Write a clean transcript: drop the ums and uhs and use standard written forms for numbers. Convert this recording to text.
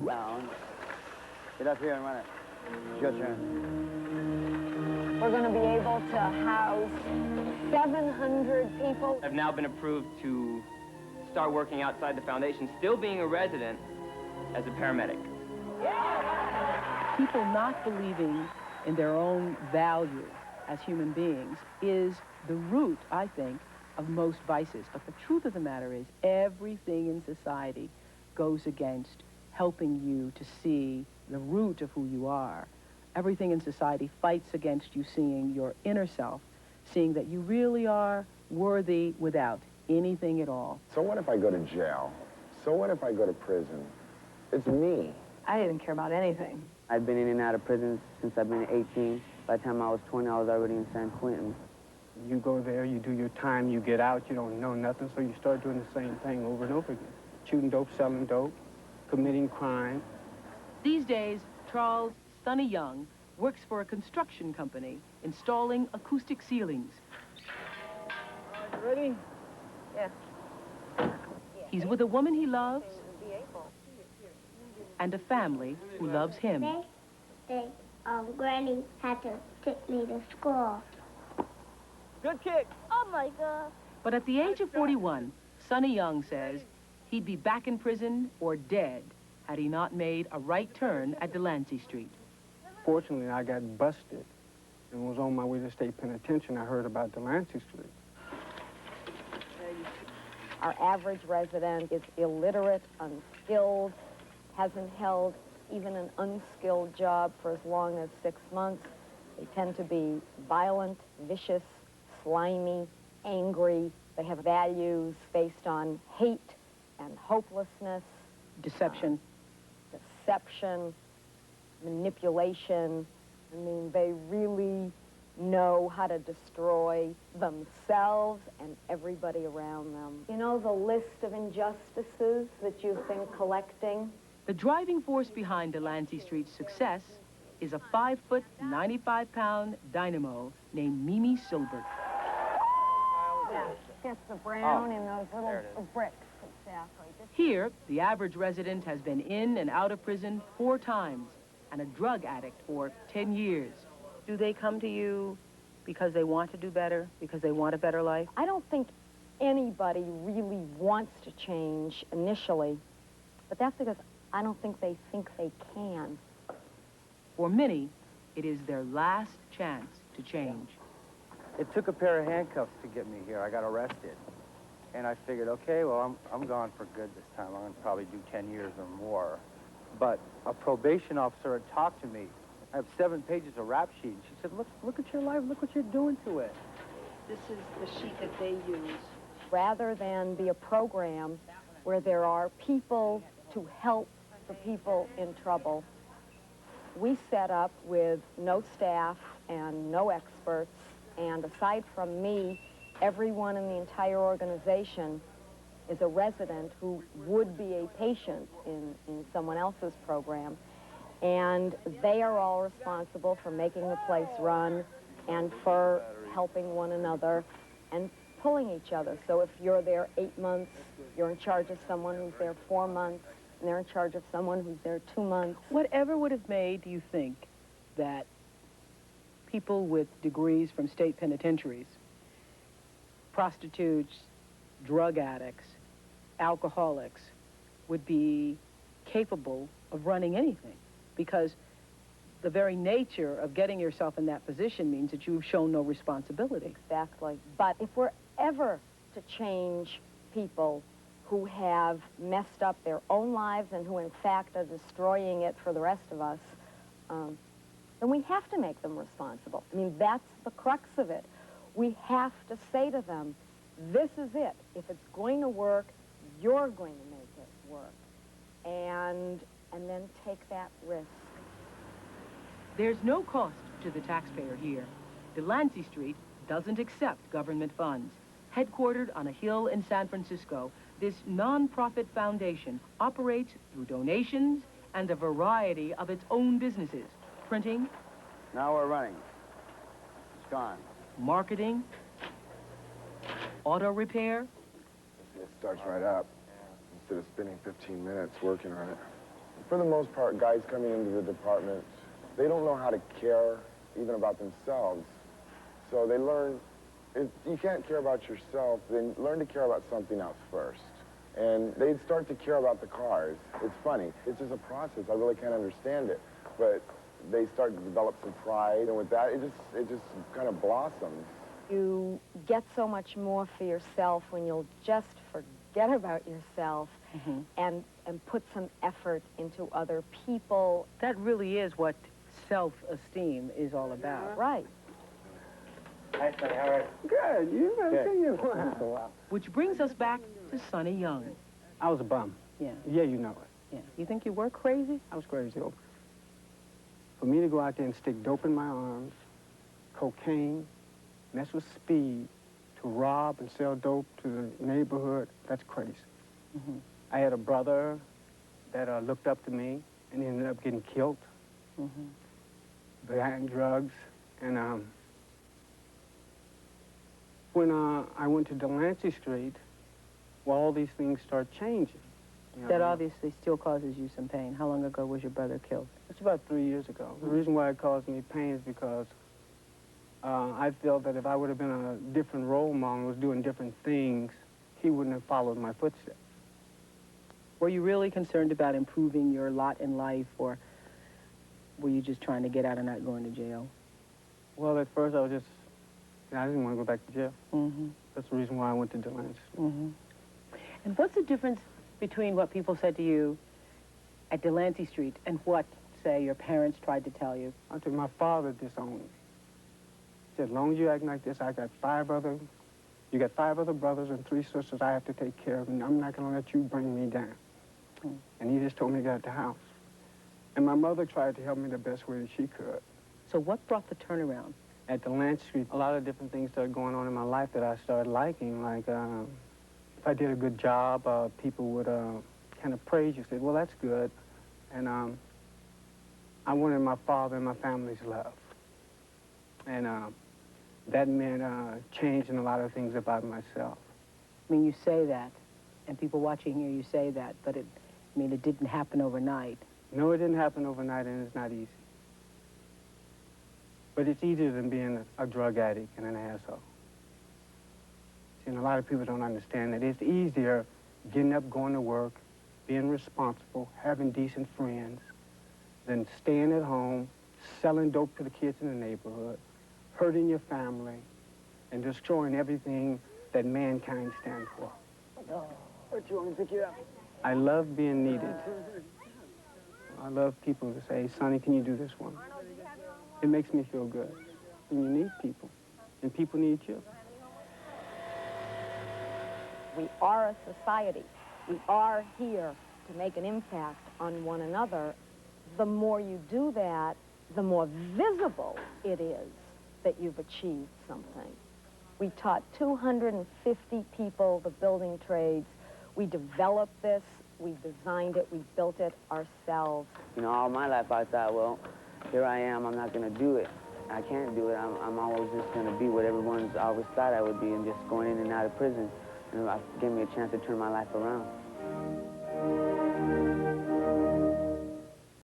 down. Get up here and run it. It's your turn. We're going to be able to house 700 people. I've now been approved to start working outside the foundation, still being a resident as a paramedic. People not believing in their own value as human beings is the root, I think, of most vices. But the truth of the matter is everything in society goes against helping you to see the root of who you are. Everything in society fights against you seeing your inner self, seeing that you really are worthy without anything at all. So what if I go to jail? So what if I go to prison? It's me. I didn't care about anything. I've been in and out of prison since I've been 18. By the time I was 20, I was already in San Quentin. You go there, you do your time, you get out, you don't know nothing, so you start doing the same thing over and over again. Shooting dope, selling dope, committing crime. These days, Charles Sonny Young works for a construction company installing acoustic ceilings. You ready? Yeah. He's with a woman he loves and a family who loves him. Granny had to take me to school. Good kick. Oh, my God. But at the age of 41, Sonny Young says he'd be back in prison or dead had he not made a right turn at Delancey Street. Fortunately, I got busted and was on my way to state penitentiary. I heard about Delancey Street. Our average resident is illiterate, unskilled, hasn't held even an unskilled job for as long as 6 months. They tend to be violent, vicious, slimy, angry. They have values based on hate and hopelessness. Deception. Deception, manipulation. I mean, they really know how to destroy themselves and everybody around them. You know the list of injustices that you've been collecting? The driving force behind Delancey Street's success is a 5-foot, 95-pound dynamo named Mimi Silbert. Gets the brown in those little bricks, exactly. Here, the average resident has been in and out of prison 4 times and a drug addict for 10 years. Do they come to you because they want to do better, because they want a better life? I don't think anybody really wants to change initially, but that's because I don't think they can. For many, it is their last chance to change. It took a pair of handcuffs to get me here. I got arrested. And I figured, okay, well, I'm gone for good this time. I'm going to probably do 10 years or more. But a probation officer had talked to me. I have 7 pages of rap sheet. She said, look at your life. Look what you're doing to it. This is the sheet that they use. Rather than be a program where there are people to help the people in trouble, we set up with no staff and no experts, and aside from me, everyone in the entire organization is a resident who would be a patient in someone else's program, and they are all responsible for making the place run and for helping one another and pulling each other. So if you're there 8 months, you're in charge of someone who's there 4 months, and they're in charge of someone who's there 2 months. Whatever would have made you think that people with degrees from state penitentiaries, prostitutes, drug addicts, alcoholics, would be capable of running anything? Because the very nature of getting yourself in that position means that you've shown no responsibility. Exactly. But if we're ever to change people who have messed up their own lives and who in fact are destroying it for the rest of us, then we have to make them responsible. I mean, that's the crux of it. We have to say to them, this is it. If it's going to work, you're going to make it work. And then take that risk. There's no cost to the taxpayer here. Delancey Street doesn't accept government funds. Headquartered on a hill in San Francisco, this non-profit foundation operates through donations and a variety of its own businesses. Printing. Now we're running. It's gone. Marketing. Auto repair. It starts right up. Instead of spending 15 minutes working on it, For the most part, guys coming into the department, they don't know how to care even about themselves. So they learn, if you can't care about yourself, then learn to care about something else first. And they'd start to care about the cars. It's funny. It's just a process. I really can't understand it. But they start to develop some pride, and with that, it just kind of blossoms. You get so much more for yourself when you'll just forget about yourself and put some effort into other people. That really is what self-esteem is all about. Right. Hi, Sonny, how are you? Good, you haven't seen you in a while. Which brings us back to Sonny Young. I was a bum. Yeah. Yeah, you know it. Yeah. You think you were crazy? I was crazy. For me to go out there and stick dope in my arms, cocaine, mess with speed, to rob and sell dope to the neighborhood, that's crazy. I had a brother that looked up to me and ended up getting killed behind drugs. And when I went to Delancey Street, well, all these things start changing. You know? That obviously still causes you some pain. How long ago was your brother killed? It's about 3 years ago. The reason why it caused me pain is because I felt that if I would have been a different role model, was doing different things, he wouldn't have followed my footsteps. Were you really concerned about improving your lot in life, or were you just trying to get out and not going to jail? Well, at first I was just, I didn't want to go back to jail. That's the reason why I went to Delancey. And what's the difference between what people said to you at Delancey Street and what, say, your parents tried to tell you? I think my father disowned me. He said, as long as you act like this, you got 5 other brothers and 3 sisters I have to take care of, and I'm not going to let you bring me down. And he just told me to get out the house. And my mother tried to help me the best way that she could. So what brought the turnaround? At Delancey Street, a lot of different things started going on in my life that I started liking. Like, if I did a good job, people would kind of praise you, say, well, that's good. And I wanted my father and my family's love. And that meant changing a lot of things about myself. I mean, you say that, and people watching here, you say that, but it didn't happen overnight. No, it didn't happen overnight, and it's not easy. But it's easier than being a drug addict and an asshole. See, and a lot of people don't understand that it's easier getting up, going to work, being responsible, having decent friends, than staying at home, selling dope to the kids in the neighborhood, hurting your family, and destroying everything that mankind stands for. What, you want me to pick you up? I love being needed. I love people to say, Sonny, can you do this one? It makes me feel good. And you need people, and people need you. We are a society. We are here to make an impact on one another. The more you do that, the more visible it is that you've achieved something. We taught 250 people the building trades. We developed this, we designed it, we built it ourselves. You know, all my life I thought, well, here I am, I'm not going to do it. I can't do it. I'm always just going to be what everyone's always thought I would be, and just going in and out of prison. And it gave me a chance to turn my life around.